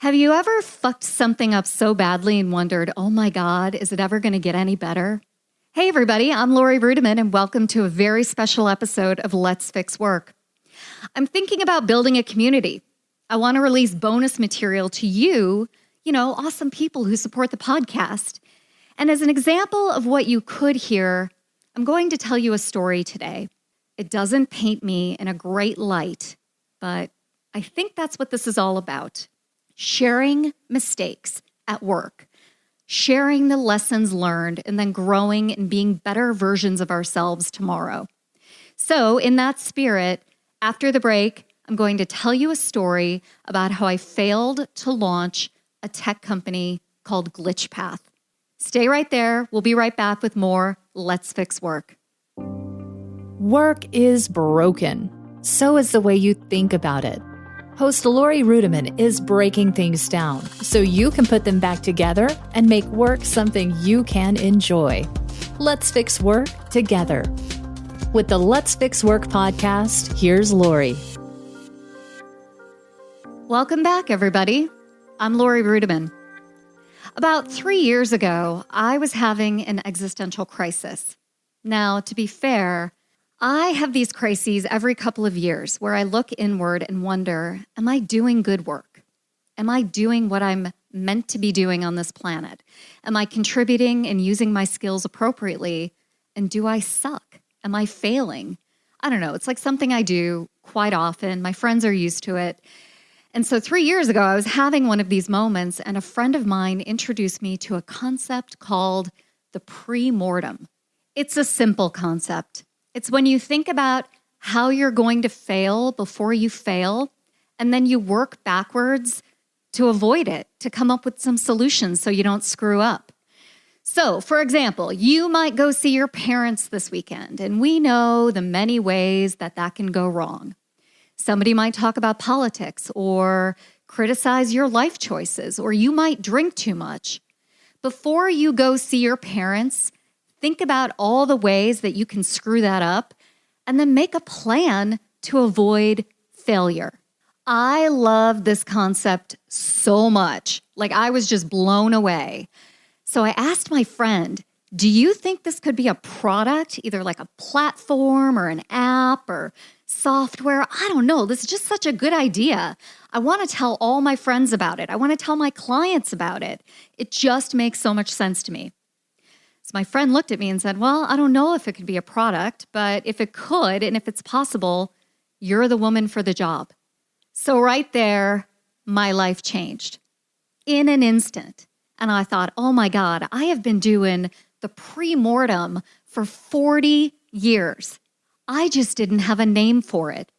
Have you ever fucked something up so badly and wondered, oh my God, is it ever going to get any better? Hey everybody, I'm Laurie Ruettimann and welcome to a very special episode of Let's Fix Work. I'm thinking about building a community. I want to release bonus material to you, awesome people who support the podcast. And as an example of what you could hear, I'm going to tell you a story today. It doesn't paint me in a great light, but I think that's what this is all about. Sharing mistakes at work, sharing the lessons learned, and then growing and being better versions of ourselves tomorrow. So in that spirit, after the break, I'm going to tell you a story about how I failed to launch a tech company called GlitchPlan. Stay right there. We'll be right back with more Let's Fix Work. Work is broken. So is the way you think about it. Host Laurie Ruettimann is breaking things down so you can put them back together and make work something you can enjoy. Let's fix work together. With the Let's Fix Work podcast, here's Laurie. Welcome back, everybody. I'm Laurie Ruettimann. About 3 years ago, I was having an existential crisis. Now, to be fair, I have these crises every couple of years where I look inward and wonder, am I doing good work? Am I doing what I'm meant to be doing on this planet? Am I contributing and using my skills appropriately? And do I suck? Am I failing? I don't know. It's like something I do quite often. My friends are used to it. And so 3 years ago, I was having one of these moments, and a friend of mine introduced me to a concept called the pre-mortem. It's a simple concept. It's when you think about how you're going to fail before you fail, and then you work backwards to avoid it, to come up with some solutions so you don't screw up. So, for example, you might go see your parents this weekend, and we know the many ways that can go wrong. Somebody might talk about politics or criticize your life choices, or you might drink too much. Before you go see your parents, think about all the ways that you can screw that up and then make a plan to avoid failure. I love this concept so much. Like, I was just blown away. So I asked my friend, do you think this could be a product, either like a platform or an app or software? I don't know. This is just such a good idea. I want to tell all my friends about it. I want to tell my clients about it. It just makes so much sense to me. So my friend looked at me and said, well, I don't know if it could be a product, but if it could, and if it's possible, you're the woman for the job. So right there, my life changed in an instant. And I thought, oh my God, I have been doing the pre-mortem for 40 years. I just didn't have a name for it.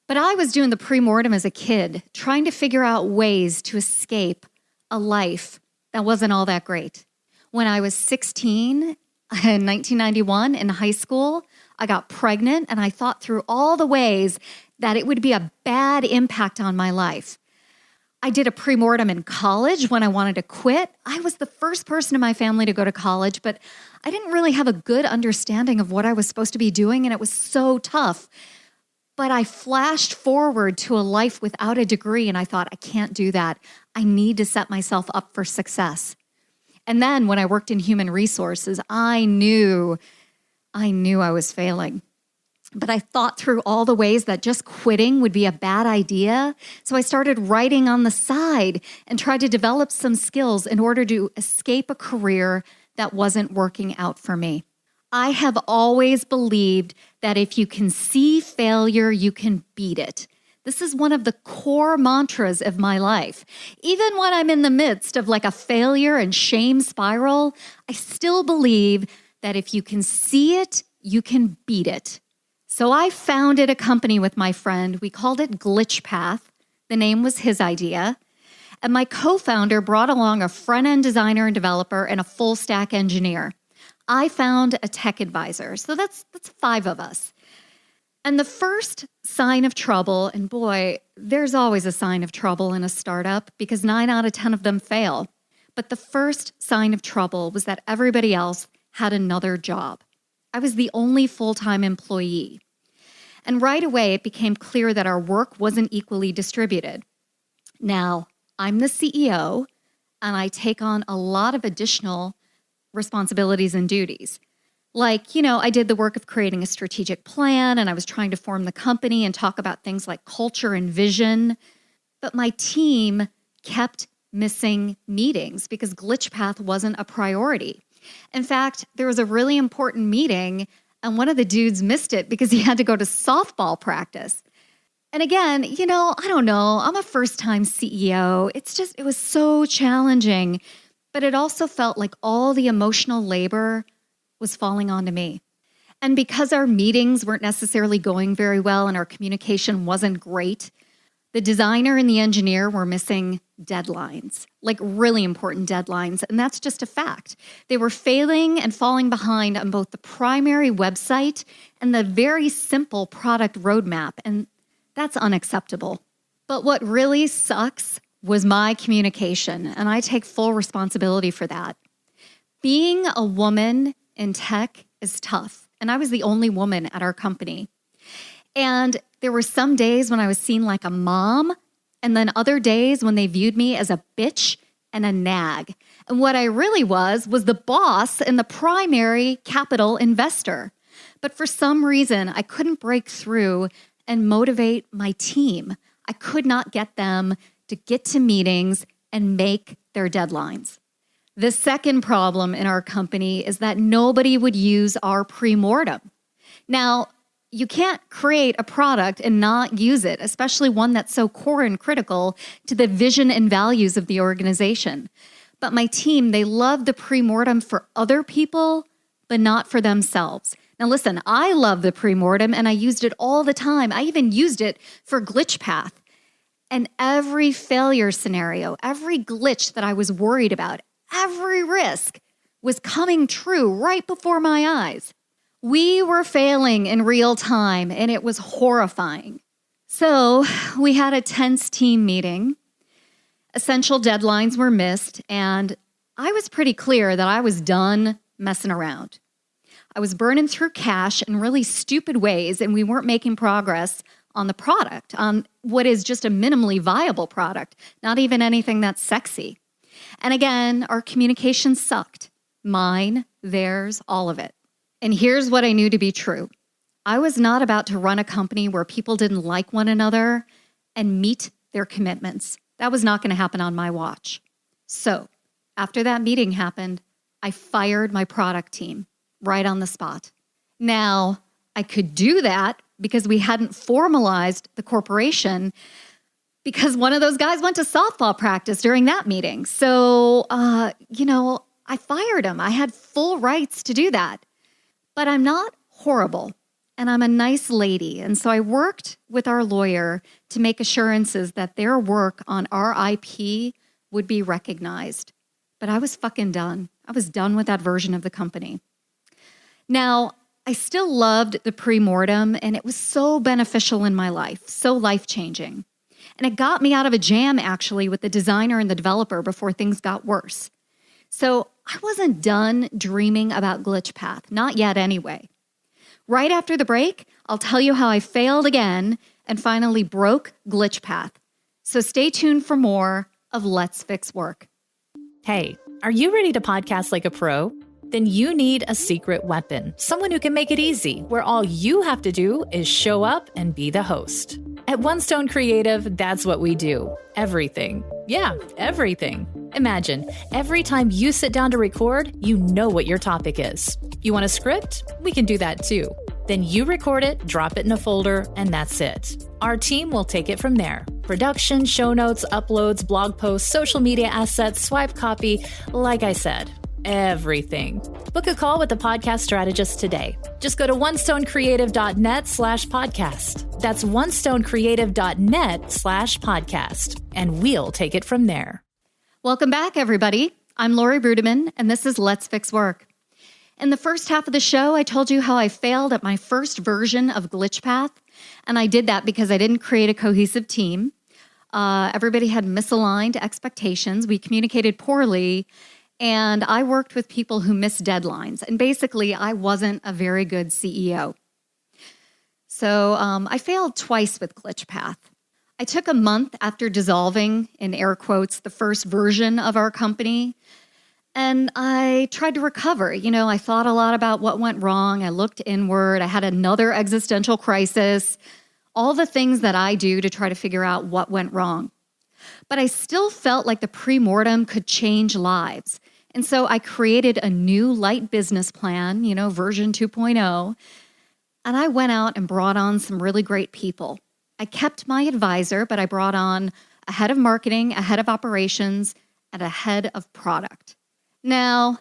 But I was doing the pre-mortem as a kid, trying to figure out ways to escape a life that wasn't all that great. When I was 16 in 1991 in high school, I got pregnant and I thought through all the ways that it would be a bad impact on my life. I did a pre-mortem in college when I wanted to quit. I was the first person in my family to go to college, but I didn't really have a good understanding of what I was supposed to be doing, and it was so tough. But I flashed forward to a life without a degree, and I thought, I can't do that. I need to set myself up for success. And then when I worked in human resources, I knew I was failing. But I thought through all the ways that just quitting would be a bad idea. So I started writing on the side and tried to develop some skills in order to escape a career that wasn't working out for me. I have always believed that if you can see failure, you can beat it. This is one of the core mantras of my life. Even when I'm in the midst of like a failure and shame spiral, I still believe that if you can see it, you can beat it. So I founded a company with my friend. We called it GlitchPlan. The name was his idea. And my co-founder brought along a front-end designer and developer and a full-stack engineer. I found a tech advisor. So that's 5 of us. And the first sign of trouble, and boy, there's always a sign of trouble in a startup because 9 out of 10 of them fail. But the first sign of trouble was that everybody else had another job. I was the only full-time employee. And right away, it became clear that our work wasn't equally distributed. Now, I'm the CEO, and I take on a lot of additional responsibilities and duties. Like, I did the work of creating a strategic plan, and I was trying to form the company and talk about things like culture and vision. But my team kept missing meetings because GlitchPath wasn't a priority. In fact, there was a really important meeting, and one of the dudes missed it because he had to go to softball practice. And again, I don't know. I'm a first-time CEO. It was so challenging, but it also felt like all the emotional labor was falling onto me. And because our meetings weren't necessarily going very well and our communication wasn't great, the designer and the engineer were missing deadlines, like really important deadlines. And that's just a fact. They were failing and falling behind on both the primary website and the very simple product roadmap. And that's unacceptable. But what really sucks was my communication, and I take full responsibility for that. Being a woman in tech is tough, and I was the only woman at our company. And there were some days when I was seen like a mom, and then other days when they viewed me as a bitch and a nag. And what I really was the boss and the primary capital investor. But for some reason, I couldn't break through and motivate my team. I could not get them to get to meetings and make their deadlines. The second problem in our company is that nobody would use our pre-mortem. Now, you can't create a product and not use it, especially one that's so core and critical to the vision and values of the organization. But my team, they love the pre-mortem for other people, but not for themselves. Now listen, I love the pre-mortem and I used it all the time. I even used it for GlitchPath. And every failure scenario, every glitch that I was worried about, every risk was coming true right before my eyes. We were failing in real time, and it was horrifying. So we had a tense team meeting. Essential deadlines were missed, and I was pretty clear that I was done messing around. I was burning through cash in really stupid ways, and we weren't making progress on the product, on what is just a minimally viable product, not even anything that's sexy. And again, our communication sucked. Mine, theirs, all of it. And here's what I knew to be true. I was not about to run a company where people didn't like one another and meet their commitments. That was not going to happen on my watch. So after that meeting happened, I fired my product team right on the spot. Now, I could do that because we hadn't formalized the corporation because one of those guys went to softball practice during that meeting. So, I fired him. I had full rights to do that. But I'm not horrible, and I'm a nice lady. And so I worked with our lawyer to make assurances that their work on our IP would be recognized. But I was fucking done. I was done with that version of the company. Now, I still loved the pre-mortem, and it was so beneficial in my life, so life-changing. And it got me out of a jam, actually, with the designer and the developer before things got worse. So I wasn't done dreaming about GlitchPath, not yet anyway. Right after the break, I'll tell you how I failed again and finally broke GlitchPath. So stay tuned for more of Let's Fix Work. Hey, are you ready to podcast like a pro? Then you need a secret weapon, someone who can make it easy, where all you have to do is show up and be the host. At One Stone Creative, that's what we do. Everything. Yeah, everything. Imagine, every time you sit down to record, you know what your topic is. You want a script? We can do that too. Then you record it, drop it in a folder, and that's it. Our team will take it from there. Production, show notes, uploads, blog posts, social media assets, swipe copy, like I said. Everything. Book a call with a podcast strategist today. Just go to onestonecreative.net/podcast. That's onestonecreative.net/podcast. And we'll take it from there. Welcome back, everybody. I'm Laurie Ruettimann, and this is Let's Fix Work. In the first half of the show, I told you how I failed at my first version of GlitchPath, and I did that because I didn't create a cohesive team. Everybody had misaligned expectations. We communicated poorly, and I worked with people who missed deadlines. And basically, I wasn't a very good CEO. So I failed twice with GlitchPath. I took a month after dissolving, in air quotes, the first version of our company, and I tried to recover. I thought a lot about what went wrong. I looked inward. I had another existential crisis, all the things that I do to try to figure out what went wrong. But I still felt like the pre-mortem could change lives. And so I created a new light business plan, version 2.0, and I went out and brought on some really great people. I kept my advisor, but I brought on a head of marketing, a head of operations, and a head of product. Now,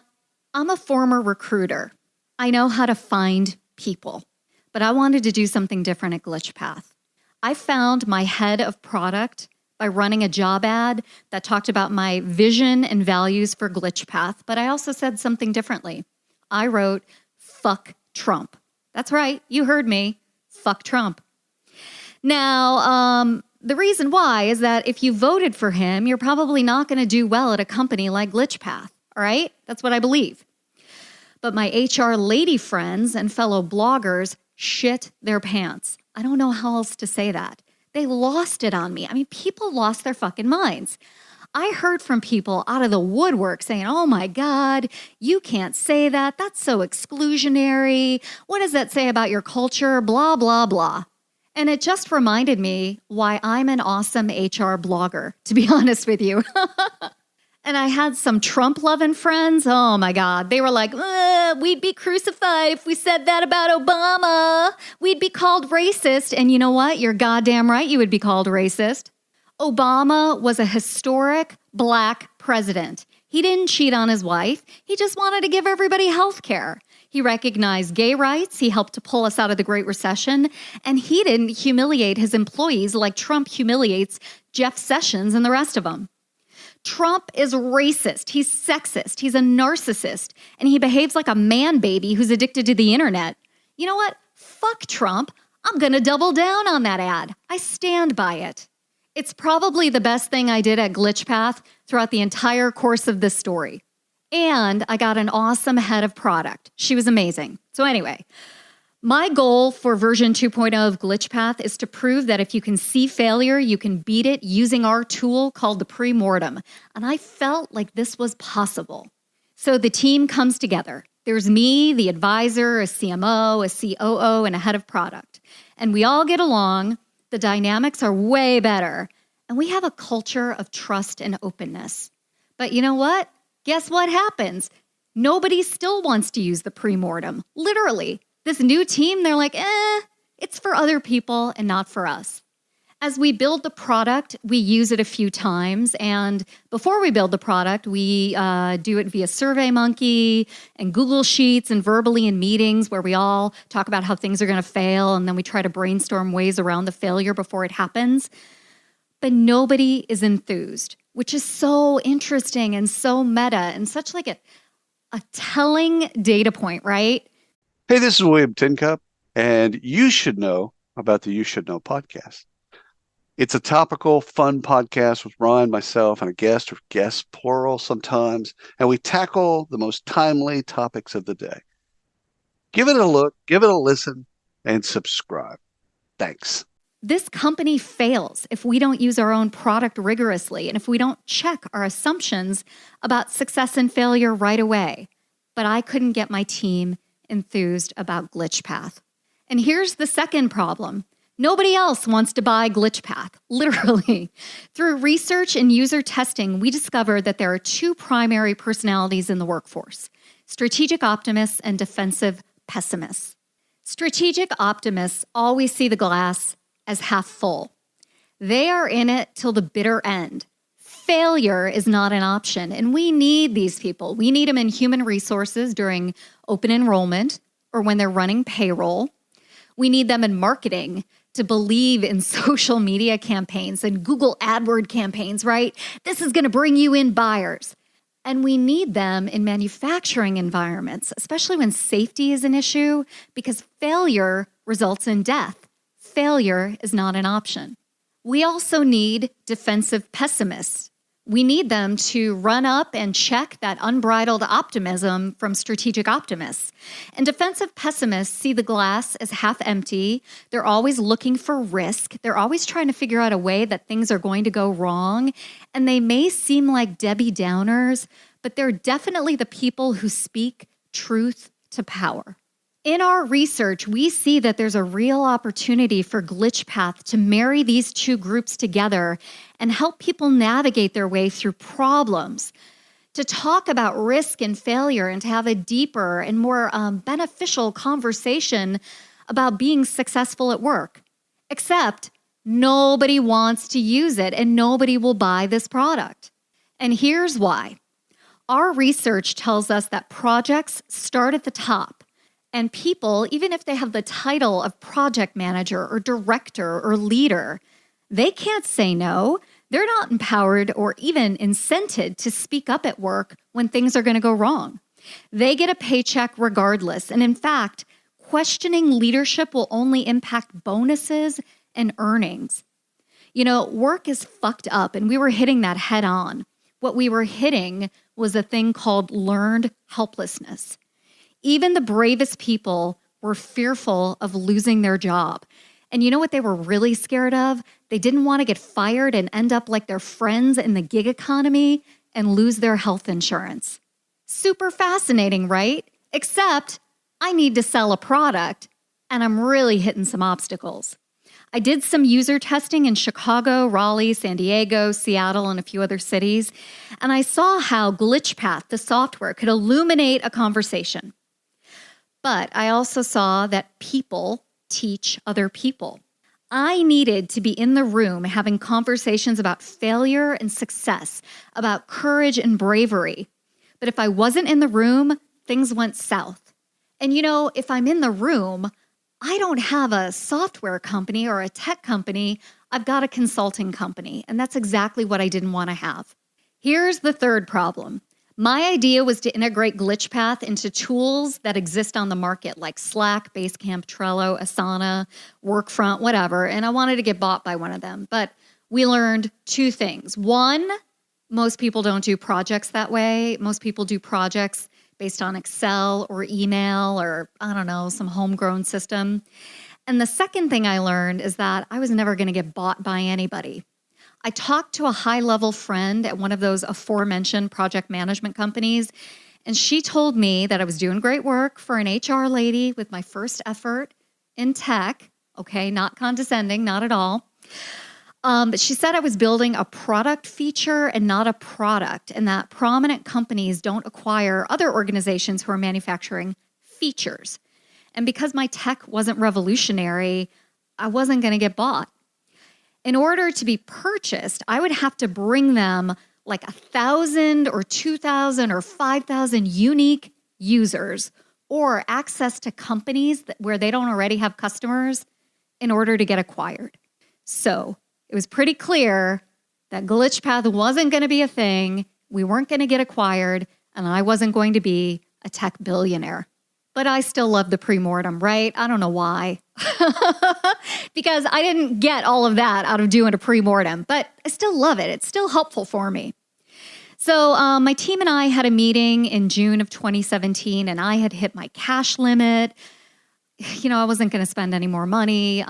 I'm a former recruiter. I know how to find people, but I wanted to do something different at GlitchPath. I found my head of product by running a job ad that talked about my vision and values for GlitchPath, but I also said something differently. I wrote, "Fuck Trump." That's right, you heard me. Fuck Trump. Now, the reason why is that if you voted for him, you're probably not going to do well at a company like GlitchPath, all right? That's what I believe. But my HR lady friends and fellow bloggers shit their pants. I don't know how else to say that. They lost it on me. I mean, people lost their fucking minds. I heard from people out of the woodwork saying, "Oh my God, you can't say that. That's so exclusionary. What does that say about your culture? Blah, blah, blah." And it just reminded me why I'm an awesome HR blogger, to be honest with you. And I had some Trump-loving friends. Oh my God. They were like, "We'd be crucified if we said that about Obama. We'd be called racist." And you know what? You're goddamn right you would be called racist. Obama was a historic Black president. He didn't cheat on his wife. He just wanted to give everybody health care. He recognized gay rights. He helped to pull us out of the Great Recession. And he didn't humiliate his employees like Trump humiliates Jeff Sessions and the rest of them. Trump is racist. He's sexist. He's a narcissist. And he behaves like a man baby who's addicted to the internet. You know what? Fuck Trump. I'm going to double down on that ad. I stand by it. It's probably the best thing I did at GlitchPath throughout the entire course of this story. And I got an awesome head of product. She was amazing. So anyway, my goal for version 2.0 of GlitchPath is to prove that if you can see failure, you can beat it using our tool called the pre-mortem. And I felt like this was possible. So the team comes together. There's me, the advisor, a CMO, a COO, and a head of product. And we all get along. The dynamics are way better. And we have a culture of trust and openness. But you know what? Guess what happens? Nobody still wants to use the pre-mortem. Literally. This new team, they're like, it's for other people and not for us. As we build the product, we use it a few times. And before we build the product, we do it via SurveyMonkey and Google Sheets and verbally in meetings where we all talk about how things are going to fail. And then we try to brainstorm ways around the failure before it happens. But nobody is enthused, which is so interesting and so meta and such like a telling data point, right? Hey, this is William Tincup, and you should know about the You Should Know podcast. It's a topical, fun podcast with Ryan, myself, and a guest, or guests, plural sometimes, and we tackle the most timely topics of the day. Give it a look, give it a listen, and subscribe. Thanks. This company fails if we don't use our own product rigorously and if we don't check our assumptions about success and failure right away. But I couldn't get my team enthused about GlitchPath. And here's the second problem. Nobody else wants to buy GlitchPath, literally. Through research and user testing, we discovered that there are two primary personalities in the workforce: strategic optimists and defensive pessimists. Strategic optimists always see the glass as half full. They are in it till the bitter end. Failure is not an option, and we need these people. We need them in human resources during open enrollment or when they're running payroll. We need them in marketing to believe in social media campaigns and Google AdWord campaigns, right? This is going to bring you in buyers. And we need them in manufacturing environments, especially when safety is an issue, because failure results in death. Failure is not an option. We also need defensive pessimists. We need them to run up and check that unbridled optimism from strategic optimists. And defensive pessimists see the glass as half empty. They're always looking for risk. They're always trying to figure out a way that things are going to go wrong. And they may seem like Debbie Downers, but they're definitely the people who speak truth to power. In our research, we see that there's a real opportunity for GlitchPath to marry these two groups together and help people navigate their way through problems, to talk about risk and failure, and to have a deeper and more beneficial conversation about being successful at work. Except nobody wants to use it and nobody will buy this product. And here's why. Our research tells us that projects start at the top. And people, even if they have the title of project manager or director or leader, they can't say no. They're not empowered or even incented to speak up at work when things are going to go wrong. They get a paycheck regardless. And in fact, questioning leadership will only impact bonuses and earnings. You know, work is fucked up, and we were hitting that head on. What we were hitting was a thing called learned helplessness. Even the bravest people were fearful of losing their job. And you know what they were really scared of? They didn't want to get fired and end up like their friends in the gig economy and lose their health insurance. Super fascinating, right? Except I need to sell a product, and I'm really hitting some obstacles. I did some user testing in Chicago, Raleigh, San Diego, Seattle, and a few other cities, and I saw how GlitchPath, the software, could illuminate a conversation. But I also saw that people teach other people. I needed to be in the room having conversations about failure and success, about courage and bravery. But if I wasn't in the room, things went south. And you know, if I'm in the room, I don't have a software company or a tech company. I've got a consulting company. And that's exactly what I didn't want to have. Here's the third problem. My idea was to integrate GlitchPath into tools that exist on the market like Slack, Basecamp, Trello, Asana, Workfront, whatever, and I wanted to get bought by one of them. But we learned two things. One, most people don't do projects that way. Most people do projects based on Excel or email or, I don't know, some homegrown system. And the second thing I learned is that I was never going to get bought by anybody. I talked to a high-level friend at one of those aforementioned project management companies, and she told me that I was doing great work for an HR lady with my first effort in tech. Okay, not condescending, not at all. But she said I was building a product feature and not a product, and that prominent companies don't acquire other organizations who are manufacturing features. And because my tech wasn't revolutionary, I wasn't going to get bought. In order to be purchased, I would have to bring them like 1,000 or 2,000 or 5,000 unique users or access to companies where they don't already have customers in order to get acquired. So it was pretty clear that GlitchPath wasn't going to be a thing, we weren't going to get acquired, and I wasn't going to be a tech billionaire. But I still love the pre-mortem, right? I don't know why. Because I didn't get all of that out of doing a pre-mortem, but I still love it. It's still helpful for me. So my team and I had a meeting in June of 2017, and I had hit my cash limit. You know, I wasn't going to spend any more money.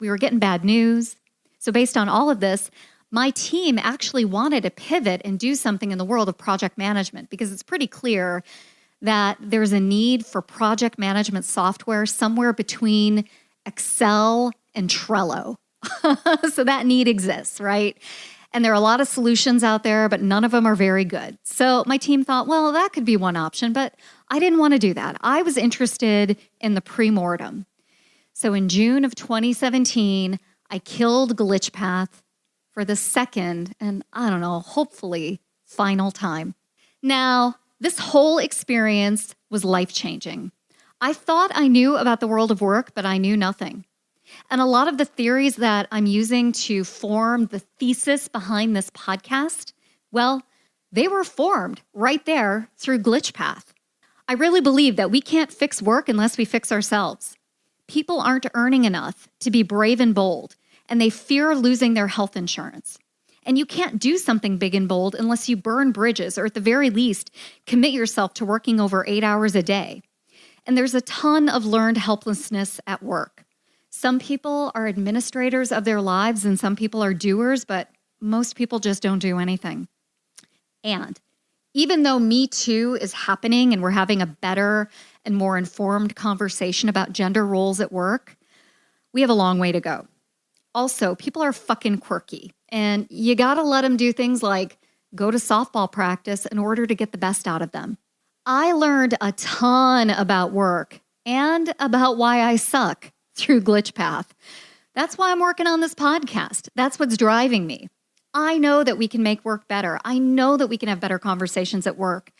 We were getting bad news. So based on all of this, my team actually wanted to pivot and do something in the world of project management because it's pretty clear that there's a need for project management software somewhere between Excel and Trello. So that need exists, right? And there are a lot of solutions out there, but none of them are very good. So my team thought, well, that could be one option, but I didn't want to do that. I was interested in the pre-mortem. So in June of 2017, I killed GlitchPath for the second and, I don't know, hopefully final time. Now, this whole experience was life-changing. I thought I knew about the world of work, but I knew nothing. And a lot of the theories that I'm using to form the thesis behind this podcast, well, they were formed right there through GlitchPath. I really believe that we can't fix work unless we fix ourselves. People aren't earning enough to be brave and bold, and they fear losing their health insurance. And you can't do something big and bold unless you burn bridges or at the very least, commit yourself to working over 8 hours a day. And there's a ton of learned helplessness at work. Some people are administrators of their lives and some people are doers, but most people just don't do anything. And even though Me Too is happening and we're having a better and more informed conversation about gender roles at work, we have a long way to go. Also, people are fucking quirky, and you gotta let them do things like go to softball practice in order to get the best out of them. I learned a ton about work and about why I suck through GlitchPath. That's why I'm working on this podcast. That's what's driving me. I know that we can make work better. I know that we can have better conversations at work.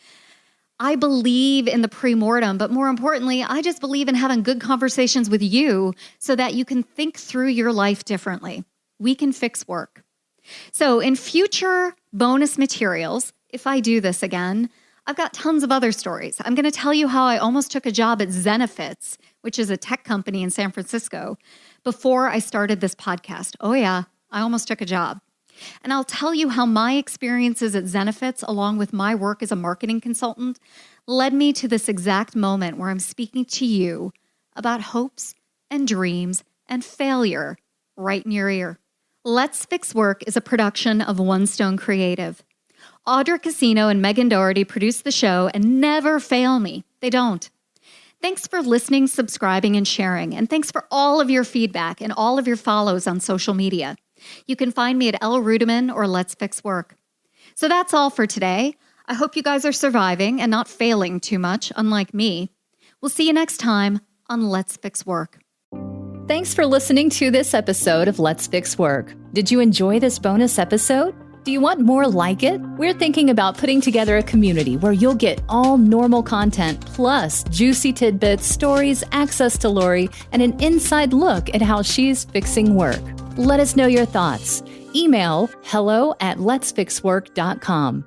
I believe in the pre-mortem, but more importantly, I just believe in having good conversations with you so that you can think through your life differently. We can fix work. So in future bonus materials, if I do this again, I've got tons of other stories. I'm going to tell you how I almost took a job at Zenefits, which is a tech company in San Francisco, before I started this podcast. Oh yeah, I almost took a job. And I'll tell you how my experiences at Zenefits, along with my work as a marketing consultant, led me to this exact moment where I'm speaking to you about hopes and dreams and failure right in your ear. Let's Fix Work is a production of One Stone Creative. Audra Casino and Megan Doherty produce the show and never fail me. They don't. Thanks for listening, subscribing, and sharing. And thanks for all of your feedback and all of your follows on social media. You can find me at Ruettimann or Let's Fix Work. So that's all for today. I hope you guys are surviving and not failing too much, unlike me. We'll see you next time on Let's Fix Work. Thanks for listening to this episode of Let's Fix Work. Did you enjoy this bonus episode? Do you want more like it? We're thinking about putting together a community where you'll get all normal content, plus juicy tidbits, stories, access to Laurie, and an inside look at how she's fixing work. Let us know your thoughts. Email hello@letsfixwork.com.